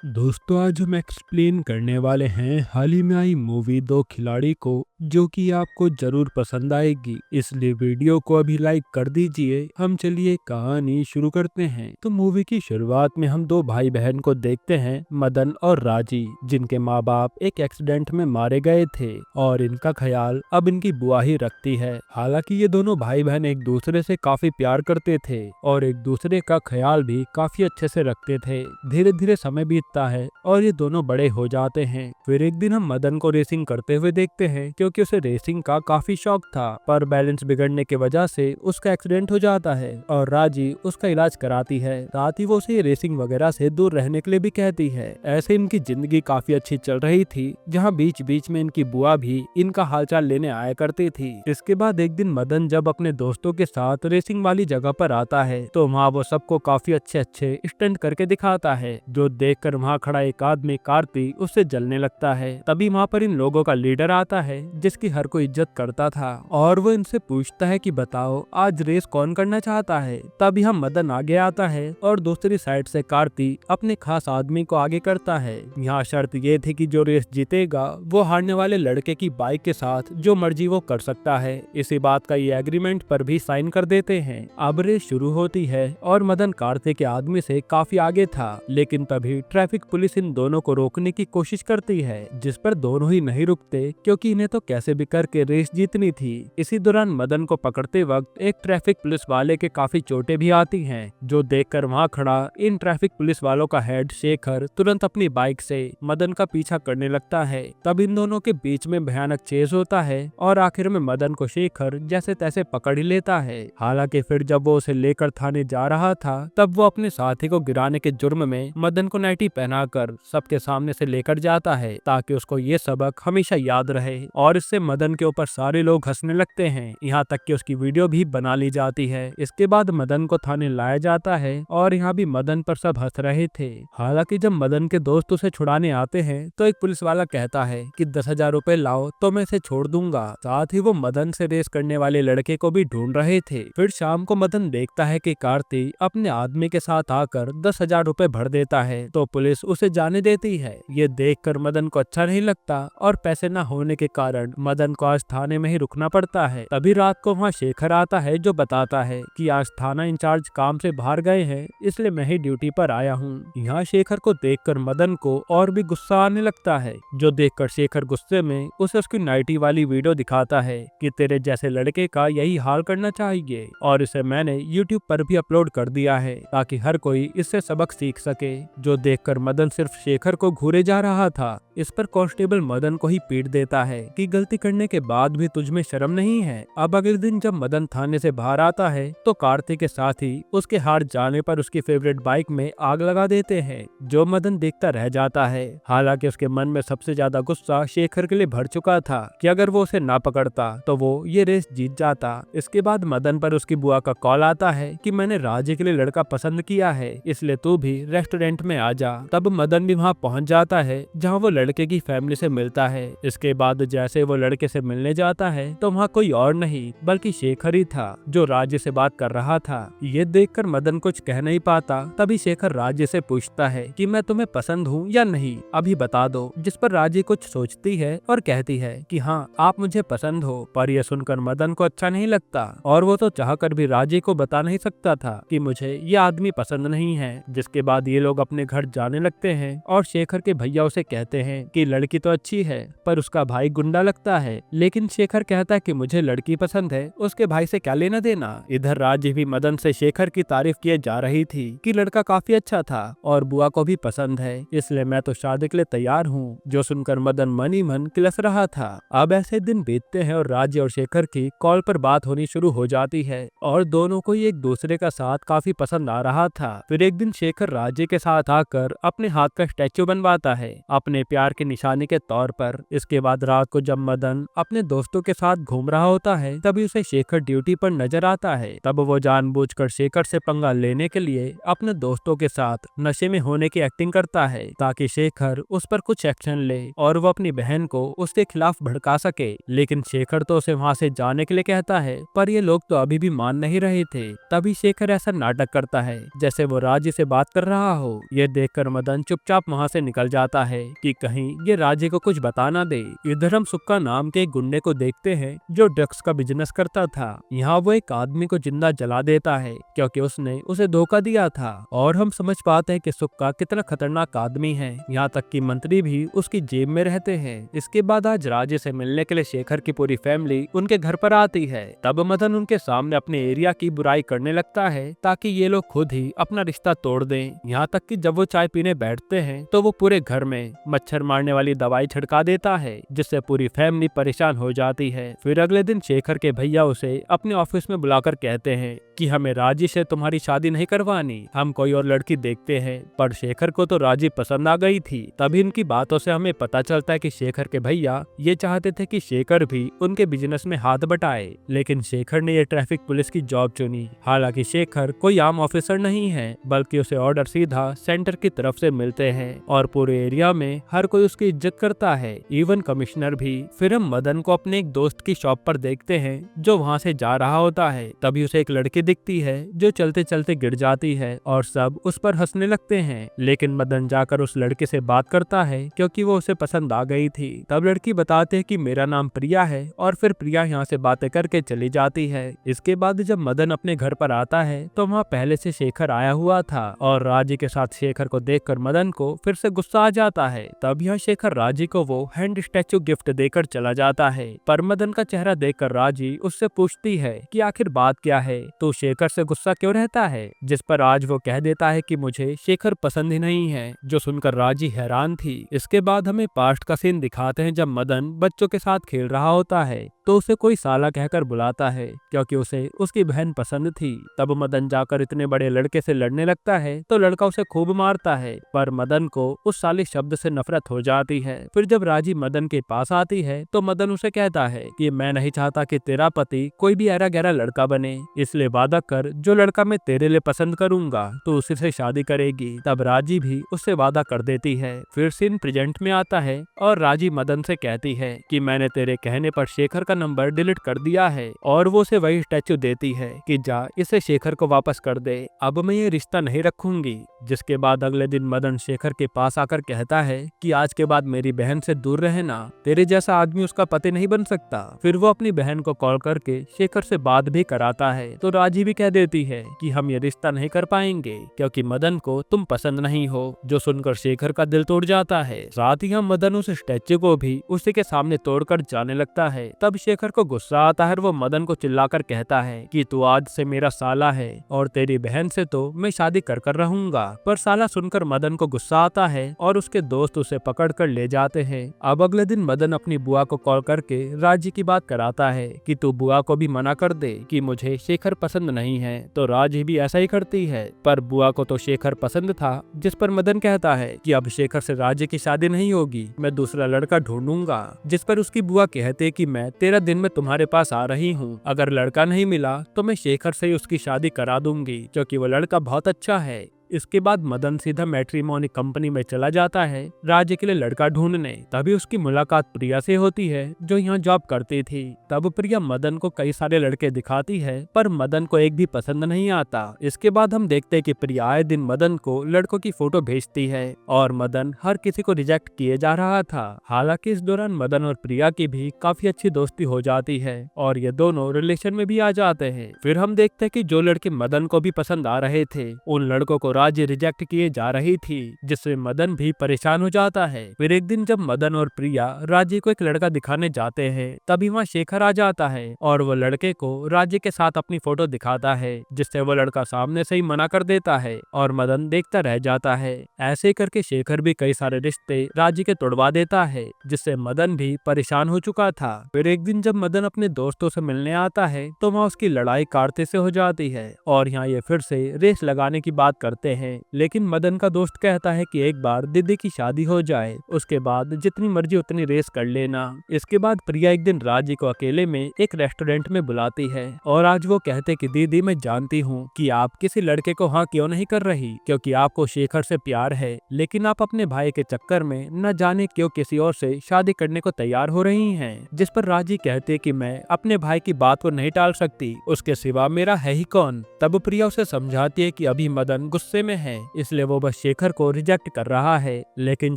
दोस्तों आज हम एक्सप्लेन करने वाले हैं हाल ही में आई मूवी दो खिलाड़ी को, जो कि आपको जरूर पसंद आएगी। इसलिए वीडियो को अभी लाइक कर दीजिए। हम चलिए कहानी शुरू करते हैं। तो मूवी की शुरुआत में हम दो भाई बहन को देखते हैं, मदन और राजी, जिनके माँ बाप एक एक्सीडेंट में मारे गए थे और इनका ख्याल अब इनकी बुआ ही रखती है। हालांकि ये दोनों भाई बहन एक दूसरे से काफी प्यार करते थे और एक दूसरे का ख्याल भी काफी अच्छे से रखते थे। धीरे धीरे समय बीतता है और ये दोनों बड़े हो जाते हैं। फिर एक दिन हम मदन को रेसिंग करते हुए देखते हैं, क्योंकि उसे रेसिंग का काफी शौक था, पर बैलेंस बिगड़ने की वजह से उसका एक्सीडेंट हो जाता है और राजी उसका इलाज कराती है। साथ ही वो उसे रेसिंग वगैरह से दूर रहने के लिए भी कहती है। ऐसे इनकी जिंदगी काफी अच्छी चल रही थी, जहाँ बीच बीच में इनकी बुआ भी इनका हालचाल लेने आया करती थी। इसके बाद एक दिन मदन जब अपने दोस्तों के साथ रेसिंग वाली जगह पर आता है, तो वहाँ वो सबको काफी अच्छे अच्छे स्टंट करके दिखाता है, जो देखकर वहाँ खड़ा एक आदमी कार्ति उससे जलने लगता है। तभी वहाँ पर इन लोगों का लीडर आता है, जिसकी हर कोई इज्जत करता था, और वो इनसे पूछता है कि बताओ आज रेस कौन करना चाहता है। तभी हम मदन आगे आता है और दूसरी साइड से कार्ति अपने खास आदमी को आगे करता है। यहाँ शर्त ये थी कि जो रेस जीतेगा वो हारने वाले लड़के की बाइक के साथ जो मर्जी वो कर सकता है। इसी बात का ये एग्रीमेंट पर भी साइन कर देते हैं। अब रेस शुरू होती है और मदन कार्ति के आदमी से काफी आगे था, लेकिन तभी ट्रैफिक पुलिस इन दोनों को रोकने की कोशिश करती है, जिस पर दोनों ही नहीं रुकते, क्योंकि इन्हें तो कैसे भी करके रेस जीतनी थी। इसी दौरान मदन को पकड़ते वक्त एक ट्रैफिक पुलिस वाले के काफी चोटें भी आती हैं, जो देखकर वहाँ खड़ा इन ट्रैफिक पुलिस वालों का हेड शेखर तुरंत अपनी बाइक से मदन का पीछा करने लगता है। तब इन दोनों के बीच में भयानक चेस होता है और आखिर में मदन को शेखर जैसे तैसे पकड़ ही लेता है। हालांकि फिर जब वो उसे लेकर थाने जा रहा था, तब वो अपने साथी को गिराने के जुर्म में मदन को नाइटी पहनाकर सबके सामने से लेकर जाता है, ताकि उसको ये सबक हमेशा याद रहे। और इससे मदन के ऊपर सारे लोग हंसने लगते हैं, यहाँ तक कि उसकी वीडियो भी बना ली जाती है। इसके बाद मदन को थाने लाया जाता है और यहाँ भी मदन पर सब हंस रहे थे। हालांकि जब मदन के दोस्त उसे छुड़ाने आते हैं, तो एक पुलिस वाला कहता है कि 10,000 रुपए लाओ तो मैं इसे छोड़ दूंगा। साथ ही वो मदन से रेस करने वाले लड़के को भी ढूंढ रहे थे। फिर शाम को मदन देखता है कि कार्ति अपने आदमी के साथ आकर 10,000 रुपए भर देता है, तो पुलिस उसे जाने देती है। ये देखकर मदन को अच्छा नहीं लगता और पैसे न होने के कारण मदन को आज थाने में ही रुकना पड़ता है। तभी रात को वहाँ शेखर आता है, जो बताता है कि आज थाना इंचार्ज काम से बाहर गए हैं, इसलिए मैं ही ड्यूटी पर आया हूँ। यहाँ शेखर को देखकर मदन को और भी गुस्सा आने लगता है, जो देखकर शेखर गुस्से में उसे उसकी नाइटी वाली वीडियो दिखाता है कि तेरे जैसे लड़के का यही हाल करना चाहिए, और इसे मैंने YouTube पर भी अपलोड कर दिया है, ताकि हर कोई इससे सबक सीख सके। जो देखकर मदन सिर्फ शेखर को घूरे जा रहा था। इस पर कांस्टेबल मदन को ही पीट देता है कि गलती करने के बाद भी तुझ में शर्म नहीं है। अब अगले दिन जब मदन थाने से बाहर आता है, तो कार्तिक के साथ ही उसके हार जाने पर उसकी फेवरेट बाइक में आग लगा देते हैं, जो मदन देखता रह जाता है। हालांकि उसके मन में सबसे ज्यादा गुस्सा शेखर के लिए भर चुका था कि अगर वो उसे ना पकड़ता तो वो ये रेस जीत जाता। इसके बाद मदन पर उसकी बुआ का कॉल आता है कि मैंने राजे के लिए लड़का पसंद किया है, इसलिए तू भी रेस्टोरेंट में आ जा। तब मदन भी वहाँ पहुँच जाता है, जहाँ वो लड़के की फैमिली से मिलता है। इसके बाद जैसे वो लड़के से मिलने जाता है, तो वहाँ कोई और नहीं बल्कि शेखर ही था, जो राज्य से बात कर रहा था। ये देखकर मदन कुछ कह नहीं पाता। तभी शेखर राज्य से पूछता है कि मैं तुम्हें पसंद हूँ या नहीं, अभी बता दो। जिस पर राज्य कुछ सोचती है और कहती है कि हाँ आप मुझे पसंद हो। पर यह सुनकर मदन को अच्छा नहीं लगता, और वो तो चाहकर भी राज्य को बता नहीं सकता था कि मुझे ये आदमी पसंद नहीं है। जिसके बाद ये लोग अपने घर जाने लगते हैं और शेखर के भैया उसे कहते हैं कि लड़की तो अच्छी है, पर उसका भाई गुंडा लगता है। लेकिन शेखर कहता है कि मुझे लड़की पसंद है, उसके भाई से क्या लेना देना। इधर राज्य भी मदन से शेखर की तारीफ किए जा रही थी कि लड़का काफी अच्छा था और बुआ को भी पसंद है, इसलिए मैं तो शादी के लिए तैयार हूँ। जो सुनकर मदन मन ही मन किलस रहा था। अब ऐसे दिन बीतते हैं और राज्य और शेखर की कॉल पर बात होनी शुरू हो जाती है, और दोनों को एक दूसरे का साथ काफी पसंद आ रहा था। फिर एक दिन शेखर राज्य के साथ आकर अपने हाथ का स्टैचू बनवाता है अपने प्यार प्यार की निशानी के तौर पर। इसके बाद रात को जब मदन अपने दोस्तों के साथ घूम रहा होता है तभी उसे शेखर ड्यूटी पर नजर आता है। तब वो जानबूझकर शेखर से पंगा लेने के लिए अपने दोस्तों के साथ नशे में होने की एक्टिंग करता है ताकि शेखर उस पर कुछ एक्शन ले और वो अपनी बहन को उसके खिलाफ भड़का सके। लेकिन शेखर तो उसे वहाँ से जाने के लिए कहता है, पर ये लोग तो अभी भी मान नहीं रहे थे। तभी शेखर ऐसा नाटक करता है जैसे वो राजी से बात कर रहा हो। ये देखकर मदन चुपचाप वहाँ से निकल जाता है कि कहीं ये राजी को कुछ बता ना दे। इधर हम सुक्का नाम के एक गुंडे को देखते हैं जो ड्रग्स का बिजनेस करता था। यहाँ वो एक आदमी को जिंदा जला देता है क्योंकि उसने उसे धोखा दिया था। और हम समझ पाते हैं कि सुक्का कितना खतरनाक आदमी है, यहाँ तक कि मंत्री भी उसकी जेब में रहते हैं। इसके बाद आज राजे से मिलने के लिए शेखर की पूरी फैमिली उनके घर पर आती है। तब मदन उनके सामने अपने एरिया की बुराई करने लगता है ताकि ये लोग खुद ही अपना रिश्ता तोड़ दें। यहाँ तक कि जब वो चाय पीने बैठते हैं तो वो पूरे घर में मच्छर मारने वाली दवाई छिड़का देता है जिससे पूरी फैमिली परेशान हो जाती है। फिर अगले दिन शेखर के भैया उसे अपने ऑफिस में बुलाकर कहते हैं कि हमें राजी से तुम्हारी शादी नहीं करवानी, हम कोई और लड़की देखते हैं। पर शेखर को तो राजी पसंद आ गई थी। तभी इनकी बातों से हमें पता चलता है कि शेखर के भैया ये चाहते थे कि शेखर भी उनके बिजनेस में हाथ बटाए, लेकिन शेखर ने ये ट्रैफिक पुलिस की जॉब चुनी। हालांकि शेखर कोई आम ऑफिसर नहीं है बल्कि उसे ऑर्डर सीधा सेंटर की तरफ से मिलते हैं और पूरे एरिया में हर कोई उसकी इज्जत करता है, इवन कमिश्नर भी। फिर हम मदन को अपने एक दोस्त की शॉप पर देखते हैं जो वहाँ से जा रहा होता है। तभी उसे एक लड़की दिखती है जो चलते चलते गिर जाती है और सब उस पर हंसने लगते हैं। लेकिन मदन जाकर उस लड़के से बात करता है क्योंकि वो उसे पसंद आ गई थी। तब लड़की बताते है कि मेरा नाम प्रिया है और फिर प्रिया यहाँ से बातें करके चली जाती है। इसके बाद जब मदन अपने घर पर आता है तो वहाँ पहले से शेखर आया हुआ था और राजी के साथ शेखर को देखकर मदन को फिर से गुस्सा आ जाता है। तब यहाँ शेखर राजी को वो हैंड स्टैचू गिफ्ट देकर चला जाता है। पर मदन का चेहरा देखकर राजी उससे पूछती है कि आखिर बात क्या है, तो शेखर से गुस्सा क्यों रहता है। जिस पर आज वो कह देता है कि मुझे शेखर पसंद ही नहीं है, जो सुनकर राजी हैरान थी। इसके बाद हमें पास्ट का सीन दिखाते हैं जब मदन बच्चों के साथ खेल रहा होता है तो उसे कोई साला कहकर बुलाता है क्योंकि उसे उसकी बहन पसंद थी। तब मदन जाकर इतने बड़े लड़के से लड़ने लगता है तो लड़का उसे खूब मारता है, पर मदन को उस साले शब्द से नफरत हो जाती है। फिर जब राजी मदन के पास आती है तो मदन उसे कहता है कि मैं नहीं चाहता कि तेरा पति कोई भी ऐरा गहरा लड़का बने, इसलिए वादा कर जो लड़का मैं तेरे लिए पसंद करूंगा तो उसी से शादी करेगी। तब राजी भी उससे वादा कर देती है। फिर सीन प्रेजेंट में आता है और राजी मदन से कहती है कि मैंने तेरे कहने पर शेखर नंबर डिलीट कर दिया है और वो उसे वही स्टैचू देती है कि जा इसे शेखर को वापस कर दे, अब मैं ये रिश्ता नहीं रखूंगी। जिसके बाद अगले दिन मदन शेखर के पास आकर कहता है कि आज के बाद मेरी बहन से दूर रहना, तेरे जैसा आदमी उसका पति नहीं बन सकता। फिर वो अपनी बहन को कॉल करके शेखर से बात भी कराता है तो राजी भी कह देती है कि हम ये रिश्ता नहीं कर पाएंगे क्योंकि मदन को तुम पसंद नहीं हो, जो सुनकर शेखर का दिल टूट जाता है। साथ ही हम मदन उस स्टैचू को भी उसी के सामने तोड़कर जाने लगता है। तब शेखर को गुस्सा आता है, वो मदन को चिल्लाकर कहता है कि तू आज से मेरा साला है और तेरी बहन से तो मैं शादी कर रहूंगा। पर साला सुनकर मदन को गुस्सा आता है और उसके दोस्त उसे पकड़कर ले जाते हैं। अब अगले दिन मदन अपनी बुआ को कॉल करके राजी की बात कराता है कि तू बुआ को भी मना कर दे कि मुझे शेखर पसंद नहीं है। तो राजी भी ऐसा ही करती है, पर बुआ को तो शेखर पसंद था। जिस पर मदन कहता है कि अब शेखर से राजी की शादी नहीं होगी, मैं दूसरा लड़का ढूंढूंगा। जिस पर उसकी बुआ कहते कि मैं 13 दिन में तुम्हारे पास आ रही हूँ, अगर लड़का नहीं मिला तो मैं शेखर से ही उसकी शादी करा दूंगी क्योंकि वो लड़का बहुत अच्छा है। इसके बाद मदन सीधा मैट्रिमोनी कंपनी में चला जाता है राजी के लिए लड़का ढूंढने। तभी उसकी मुलाकात प्रिया से होती है जो यहाँ जॉब करती थी। तब प्रिया मदन को कई सारे लड़के दिखाती है पर मदन को एक भी पसंद नहीं आता। इसके बाद हम देखते हैं कि प्रिया आए दिन मदन को लड़कों की फोटो भेजती है और मदन हर किसी को रिजेक्ट किए जा रहा था। हालांकि इस दौरान मदन और प्रिया की भी काफी अच्छी दोस्ती हो जाती है और ये दोनों रिलेशन में भी आ जाते हैं। फिर हम देखते हैं कि जो लड़के मदन को भी पसंद आ रहे थे उन लड़कों को राजी रिजेक्ट किए जा रही थी, जिससे मदन भी परेशान हो जाता है। फिर एक दिन जब मदन और प्रिया राजी को एक लड़का दिखाने जाते हैं तभी वहाँ शेखर आ जाता है और वो लड़के को राजी के साथ अपनी फोटो दिखाता है, जिससे वो लड़का सामने से ही मना कर देता है और मदन देखता रह जाता है। ऐसे करके शेखर भी कई सारे रिश्ते राजी के तोड़वा देता है, जिससे मदन भी परेशान हो चुका था। फिर एक दिन जब मदन अपने दोस्तों से मिलने आता है तो वहाँ उसकी लड़ाई कार्तिक से हो जाती है और यहाँ ये फिर से रेस लगाने की बात करते चाहते हैं, लेकिन मदन का दोस्त कहता है कि एक बार दीदी की शादी हो जाए, उसके बाद जितनी मर्जी उतनी रेस कर लेना। इसके बाद प्रिया एक दिन राजी को अकेले में एक रेस्टोरेंट में बुलाती है और आज वो कहते कि दीदी मैं जानती हूँ कि आप किसी लड़के को हाँ क्यों नहीं कर रही, क्योंकि आपको शेखर से प्यार है, लेकिन आप अपने भाई के चक्कर में न जाने क्यों किसी और से शादी करने को तैयार हो रही हैं। जिस पर राजी कहते कि मैं अपने भाई की बात को नहीं टाल सकती, उसके सिवा मेरा है ही कौन। तब प्रिया उसे समझाती है कि अभी मदन गुस्से में है, इसलिए वो बस शेखर को रिजेक्ट कर रहा है, लेकिन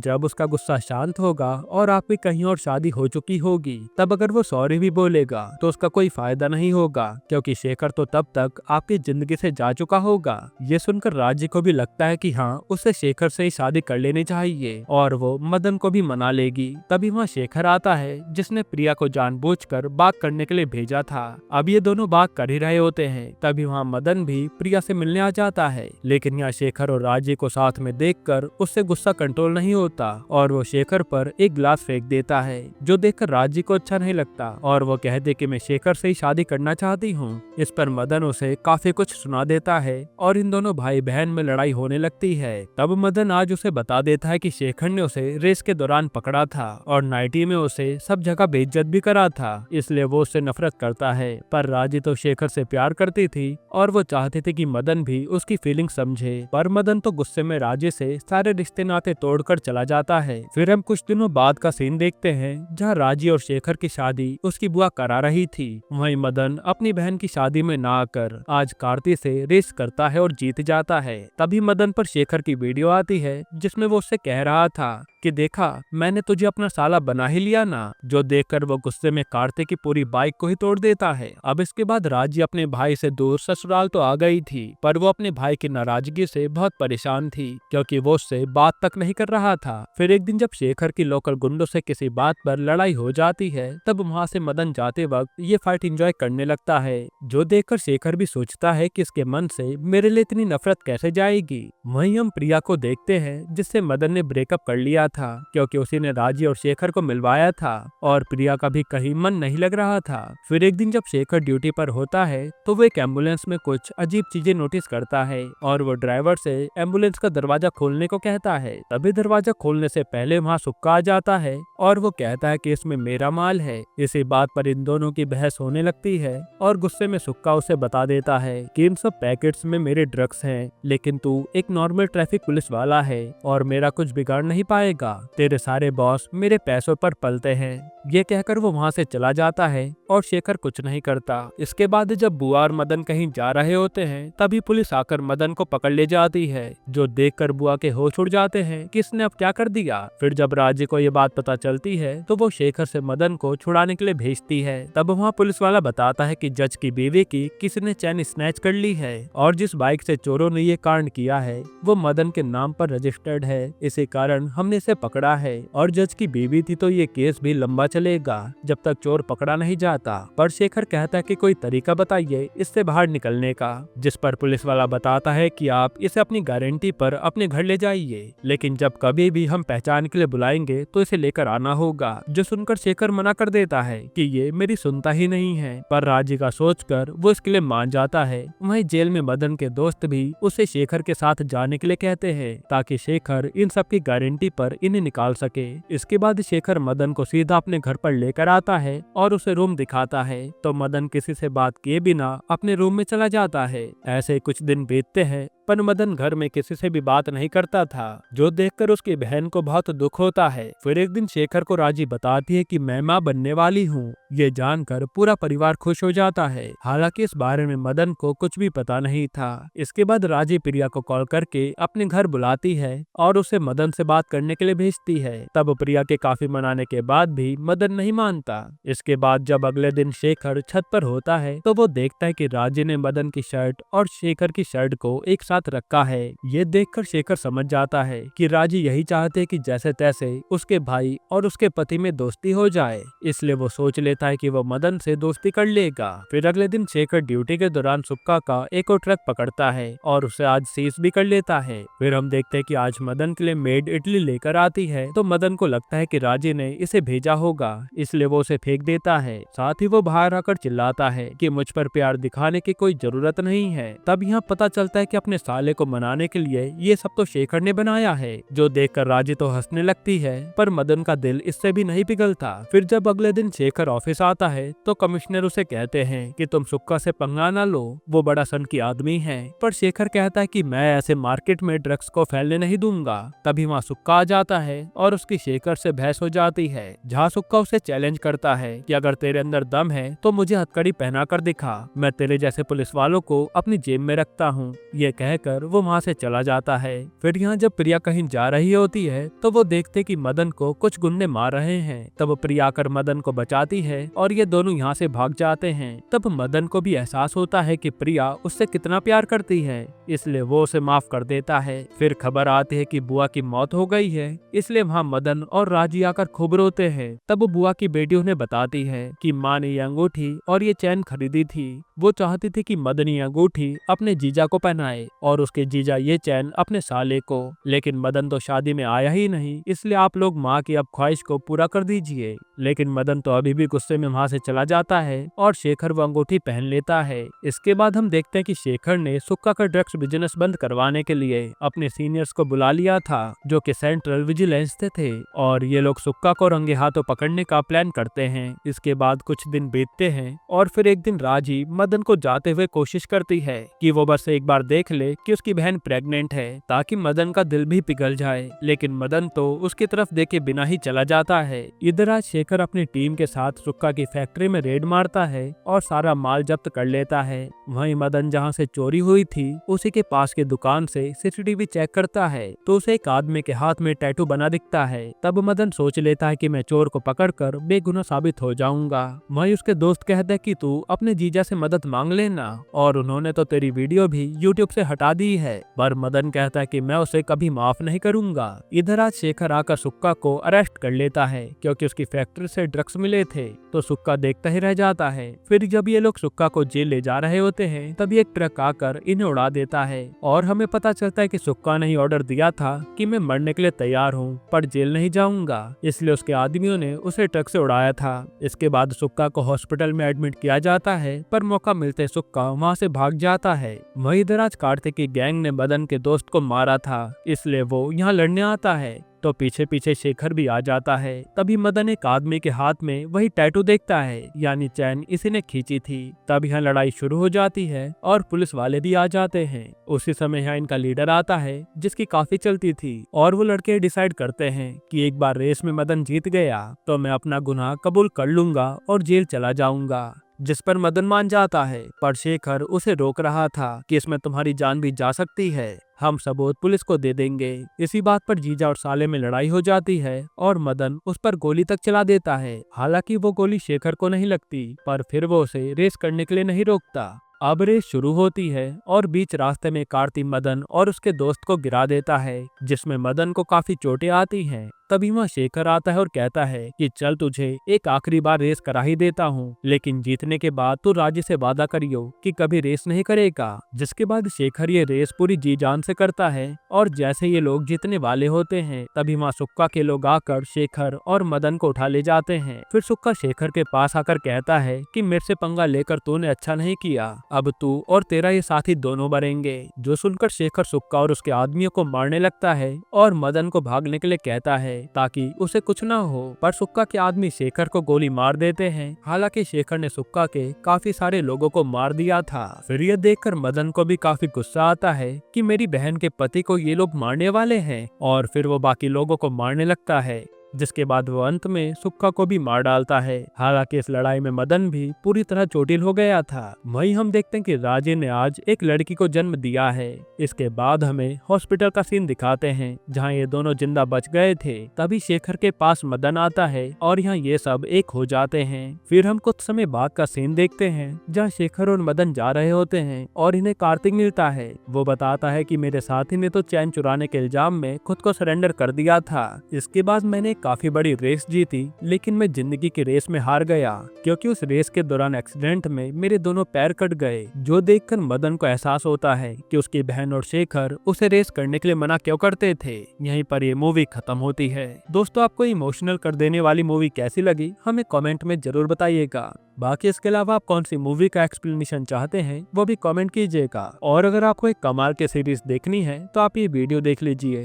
जब उसका गुस्सा शांत होगा और आपकी कहीं और शादी हो चुकी होगी, तब अगर वो सॉरी भी बोलेगा तो उसका कोई फायदा नहीं होगा, क्योंकि शेखर तो तब तक आपकी जिंदगी से जा चुका होगा। ये सुनकर राजी को भी लगता है कि हाँ उसे शेखर से ही शादी कर लेनी चाहिए और वो मदन को भी मना लेगी। तभी वहाँ शेखर आता है जिसने प्रिया को जानबूझकर बात करने के लिए भेजा था। अब ये दोनों बात कर ही रहे होते हैं, तभी वहाँ मदन भी प्रिया से मिलने आ जाता है, लेकिन यहाँ शेखर और राजी को साथ में देखकर उससे गुस्सा कंट्रोल नहीं होता और वो शेखर पर एक ग्लास फेंक देता है, जो देखकर राजी को अच्छा नहीं लगता और वो कहते कि मैं शेखर से ही शादी करना चाहती हूँ। इस पर मदन उसे काफी कुछ सुना देता है और इन दोनों भाई बहन में लड़ाई होने लगती है। तब मदन आज उसे बता देता है कि शेखर ने उसे रेस के दौरान पकड़ा था और नाइटी में उसे सब जगह बेइज्जत भी करा था, इसलिए वो उससे नफरत करता है। पर राजी तो शेखर से प्यार करती थी और वो चाहती थी कि मदन भी उसकी फीलिंग समझे, पर मदन तो गुस्से में राजी से सारे रिश्ते नाते तोड़कर चला जाता है। फिर हम कुछ दिनों बाद का सीन देखते हैं जहाँ राजी और शेखर की शादी उसकी बुआ करा रही थी। वहीं मदन अपनी बहन की शादी में ना आकर आज कार्ती से रेस करता है और जीत जाता है। तभी मदन पर शेखर की वीडियो आती है जिसमें वो उससे कह रहा था कि देखा मैंने तुझे अपना साला बना ही लिया ना, जो देखकर वो गुस्से में कार्तिक की पूरी बाइक को ही तोड़ देता है। अब इसके बाद राजी अपने भाई से दूर ससुराल तो आ गई थी, पर वो अपने भाई की नाराजगी से बहुत परेशान थी, क्योंकि वो उससे बात तक नहीं कर रहा था। फिर एक दिन जब शेखर की लोकल गुंडों से किसी बात पर लड़ाई हो जाती है, तब वहाँ से मदन जाते वक्त ये फाइट एंजॉय करने लगता है, जो देखकर शेखर भी सोचता है कि इसके मन से मेरे लिए इतनी नफरत कैसे जाएगी। वहीं हम प्रिया को देखते हैं जिससे मदन ने ब्रेकअप कर लिया था, क्योंकि उसी ने राजी और शेखर को मिलवाया था और प्रिया का भी कहीं मन नहीं लग रहा था। फिर एक दिन जब शेखर ड्यूटी पर होता है तो वो एक एम्बुलेंस में कुछ अजीब चीजें नोटिस करता है और वो ड्राइवर से एम्बुलेंस का दरवाजा खोलने को कहता है। तभी दरवाजा खोलने से पहले वहाँ सुक्का आ जाता है और वो कहता है कि इसमें मेरा माल है। इसी बात पर इन दोनों की बहस होने लगती है और गुस्से में सुक्का उसे बता देता है कि इन सब पैकेट्स में मेरे ड्रग्स हैं, लेकिन तू एक नॉर्मल ट्रैफिक पुलिस वाला है और मेरा कुछ बिगाड़ नहीं पाएगा, तेरे सारे बॉस मेरे पैसों पर पलते हैं। ये कहकर वो वहाँ से चला जाता है और शेखर कुछ नहीं करता। इसके बाद जब बुआ और मदन कहीं जा रहे होते हैं, तभी पुलिस आकर मदन को पकड़ ले जाती है, जो देखकर बुआ के होश उड़ जाते हैं कि इसने अब क्या कर दिया। फिर जब राजी को ये बात पता चलती है तो वो शेखर से मदन को छुड़ाने के लिए भेजती है। तब वहाँ पुलिस वाला बताता है कि जज की बीवी की किसी ने चैन स्नैच कर ली है और जिस बाइक से चोरों ने ये कांड किया है वो मदन के नाम पर रजिस्टर्ड है, इसी कारण हमने इसे पकड़ा है। और जज की बीवी थी तो ये केस भी लंबा चलेगा जब तक चोर पकड़ा नहीं जाता। पर शेखर कहता है कि कोई तरीका बताइए इससे बाहर निकलने का, जिस पर पुलिस वाला बताता है कि आप इसे अपनी गारंटी पर अपने घर ले जाइए, लेकिन जब कभी भी हम पहचान के लिए बुलाएंगे तो इसे लेकर आना होगा। जो सुनकर शेखर मना कर देता है कि ये मेरी सुनता ही नहीं है, पर राजी का सोचकर वो इसके लिए मान जाता है। वहीं जेल में मदन के दोस्त भी उसे शेखर के साथ जाने के लिए कहते हैं ताकि शेखर इन सब की गारंटी पर इन्हें निकाल सके। इसके बाद शेखर मदन को सीधा अपने घर पर लेकर आता है और उसे रूम दिखाता है, तो मदन किसी से बात किए बिना अपने रूम में चला जाता है। ऐसे कुछ दिन बीतते हैं, पर मदन घर में किसी से भी बात नहीं करता था, जो देखकर उसकी बहन को बहुत दुख होता है। फिर एक दिन शेखर को राजी बताती है कि मैं मां बनने वाली हूँ। ये जानकर पूरा परिवार खुश हो जाता है, हालांकि इस बारे में मदन को कुछ भी पता नहीं था। इसके बाद राजी प्रिया को कॉल करके अपने घर बुलाती है और उसे मदन से बात करने के लिए भेजती है। तब प्रिया के काफी मनाने के बाद भी मदन नहीं मानता। इसके बाद जब अगले दिन शेखर छत पर होता है तो वो देखता है कि राजी ने मदन की शर्ट और शेखर की शर्ट को एक साथ रखा है। ये देखकर शेखर समझ जाता है कि राजी यही चाहते कि जैसे तैसे उसके भाई और उसके पति में दोस्ती हो जाए, इसलिए वो सोच लेता है कि वो मदन से दोस्ती कर लेगा। फिर अगले दिन शेखर ड्यूटी के दौरान सुक्का का एक और ट्रक पकड़ता है और उसे आज सीज भी कर लेता है। फिर हम देखते हैं कि आज मदन के लिए मेड इडली लेकर आती है, तो मदन को लगता है कि राजी ने इसे भेजा होगा, इसलिए वो उसे फेंक देता है। साथ ही वो बाहर आकर चिल्लाता है कि मुझ पर प्यार दिखाने की कोई जरूरत नहीं है। तब यहाँ पता चलता है कि अपने साले को मनाने के लिए ये सब तो शेखर ने बनाया है। जो देखकर राजी तो हंसने लगती है, पर मदन का दिल इससे भी नहीं पिघलता। फिर जब अगले दिन शेखर ऑफिस आता है तो कमिश्नर उसे कहते हैं कि तुम सुक्का से पंगा ना लो, वो बड़ा सन की आदमी है। पर शेखर कहता है कि मैं ऐसे मार्केट में ड्रग्स को फैलने नहीं दूंगा। तभी वहाँ सुक्का आ जाता है और उसकी शेखर से बहस हो जाती है, जहाँ सुक्का उसे चैलेंज करता है कि अगर तेरे अंदर दम है तो मुझे हथकड़ी पहना कर दिखा, मैं तेरे जैसे पुलिस वालों को अपनी जेब में रखता हूँ। ये कहकर वो वहाँ से चला जाता है। फिर यहाँ जब प्रिया कहीं जा रही होती है तो वो देखते कि मदन को कुछ गुंडे मार रहे हैं। तब प्रिया आकर मदन को बचाती है और ये दोनों यहाँ से भाग जाते हैं। तब मदन को भी एहसास होता है कि प्रिया उससे कितना प्यार करती है, इसलिए वो उसे माफ कर देता है। फिर खबर आती है कि बुआ की मौत हो गई है, इसलिए वहाँ मदन और राजी आकर खूब रोते हैं। तब बुआ की बेटी उन्हें बताती है कि माँ ने ये अंगूठी और ये चैन खरीदी थी। वो चाहती थी कि मदन ये अंगूठी अपने जीजा को पहनाए और उसके जीजा ये चैन अपने साले को, लेकिन मदन तो शादी में आया ही नहीं, इसलिए आप लोग माँ की अब ख्वाहिश को पूरा कर दीजिए। लेकिन मदन तो अभी भी गुस्से में वहाँ से चला जाता है और शेखर वो अंगूठी पहन लेता है। इसके बाद हम देखते हैं कि शेखर ने सुक्का का ड्रग्स बिजनेस बंद करवाने के लिए अपने सीनियर्स को बुला लिया था, जो कि सेंट्रल विजिलेंस थे और ये लोग सुक्का को रंगे हाथों पकड़ने का प्लान करते हैं। इसके बाद कुछ दिन बीतते हैं और फिर एक दिन राजी मदन को जाते हुए कोशिश करती है कि वो बस एक बार देख ले कि उसकी बहन प्रेग्नेंट है, ताकि मदन का दिल भी पिघल जाए। लेकिन मदन तो उसकी तरफ देखे बिना ही चला जाता है। इधर आज शेखर अपनी टीम के साथ सुक्का की फैक्ट्री में रेड मारता है और सारा माल जब्त कर लेता है। वहीं मदन जहां से चोरी हुई थी उसी के पास की दुकान से सीसीटीवी चेक करता है तो उसे एक आदमी के हाथ में टैटू बना दिखता है। तब मदन सोच लेता है कि मैं चोर को पकड़कर बेगुनाह साबित हो जाऊंगा। वहीं उसके दोस्त कहते हैं कि तू अपने जीजा से मदद मांग लेना, और उन्होंने तो तेरी वीडियो भी यूट्यूब से हटा दी है। पर मदन कहता है कि मैं उसे कभी माफ नहीं करूंगा। इधर आज शेखर आकर सुक्का को अरेस्ट कर लेता है क्योंकि उसकी फैक्ट्री से ड्रग्स मिले थे। तो सुक्का देखता ही रह जाता है। फिर जब ये लोग सुक्का को जेल ले जा रहे होते हैं तभी एक ट्रक आकर इन्हें उड़ा देता है और हमें पता चलता है कि सुक्का ने ऑर्डर दिया था कि मैं मरने के लिए तैयार हूँ पर जेल नहीं जाऊंगा, इसलिए उसके आदमियों ने उसे ट्रक से उड़ाया था। इसके बाद सुक्का को हॉस्पिटल में एडमिट किया जाता है, पर मौका मिलते सुक्का वहाँ से भाग जाता है। वहीं इधर आज कार्तिक की गैंग ने मदन के दोस्त को मारा था, इसलिए वो यहाँ लड़ने आता है। तो पीछे पीछे शेखर भी आ जाता है। तभी मदन एक आदमी के हाथ में वही टैटू देखता है, यानी चैन इसी ने खींची थी। तब यहाँ लड़ाई शुरू हो जाती है और पुलिस वाले भी आ जाते हैं। उसी समय यहाँ इनका लीडर आता है जिसकी काफी चलती थी, और वो लड़के डिसाइड करते हैं कि एक बार रेस में मदन जीत गया तो मैं अपना गुनाह कबूल कर लूंगा और जेल चला जाऊंगा, जिस पर मदन मान जाता है। पर शेखर उसे रोक रहा था कि इसमें तुम्हारी जान भी जा सकती है, हम सबूत पुलिस को दे देंगे। इसी बात पर जीजा और साले में लड़ाई हो जाती है और मदन उस पर गोली तक चला देता है। हालांकि वो गोली शेखर को नहीं लगती, पर फिर वो उसे रेस करने के लिए नहीं रोकता। अब रेस शुरू होती है और बीच रास्ते में कार्तिक मदन और उसके दोस्त को गिरा देता है, जिसमें मदन को काफी चोटें आती हैं। तभी वहाँ शेखर आता है और कहता है कि चल तुझे एक आखिरी बार रेस करा ही देता हूँ, लेकिन जीतने के बाद तू राजी से वादा करियो कि कभी रेस नहीं करेगा। जिसके बाद शेखर ये रेस पूरी जी जान से करता है और जैसे ये लोग जीतने वाले होते हैं तभी वहाँ सुक्का के लोग आकर शेखर और मदन को उठा ले जाते हैं। फिर सुक्का शेखर के पास आकर कहता है कि मेरे से पंगा लेकर तूने अच्छा नहीं किया, अब तू और तेरा ये साथी दोनों मरेंगे। जो सुनकर शेखर सुक्का और उसके आदमियों को मारने लगता है और मदन को भागने के लिए कहता है ताकि उसे कुछ ना हो, पर सुक्का के आदमी शेखर को गोली मार देते हैं। हालांकि शेखर ने सुक्का के काफी सारे लोगों को मार दिया था। फिर यह देखकर मदन को भी काफी गुस्सा आता है कि मेरी बहन के पति को ये लोग मारने वाले हैं, और फिर वो बाकी लोगों को मारने लगता है, जिसके बाद वो अंत में सुक्का को भी मार डालता है। हालांकि इस लड़ाई में मदन भी पूरी तरह चोटिल हो गया था। वहीं हम देखते हैं कि राजे ने आज एक लड़की को जन्म दिया है। इसके बाद हमें हॉस्पिटल का सीन दिखाते हैं जहां ये दोनों जिंदा बच गए थे। तभी शेखर के पास मदन आता है और यहाँ ये सब एक हो जाते हैं। फिर हम कुछ समय बाद का सीन देखते हैं जहाँ शेखर और मदन जा रहे होते हैं और इन्हें कार्तिक मिलता है। वो बताता है कि मेरे साथी ने तो चैन चुराने के इल्जाम में खुद को सरेंडर कर दिया था। इसके बाद मैंने काफी बड़ी रेस जीती, लेकिन मैं जिंदगी की रेस में हार गया क्योंकि उस रेस के दौरान एक्सीडेंट में मेरे दोनों पैर कट गए। जो देखकर मदन को एहसास होता है कि उसकी बहन और शेखर उसे रेस करने के लिए मना क्यों करते थे। यहीं पर ये मूवी खत्म होती है। दोस्तों, आपको इमोशनल कर देने वाली मूवी कैसी लगी हमें कमेंट में जरूर बताइएगा। बाकी इसके अलावा आप कौन सी मूवी का एक्सप्लेनेशन चाहते हैं वो भी कमेंट कीजिएगा। और अगर आपको एक कमाल की सीरीज देखनी है तो आप ये वीडियो देख लीजिए।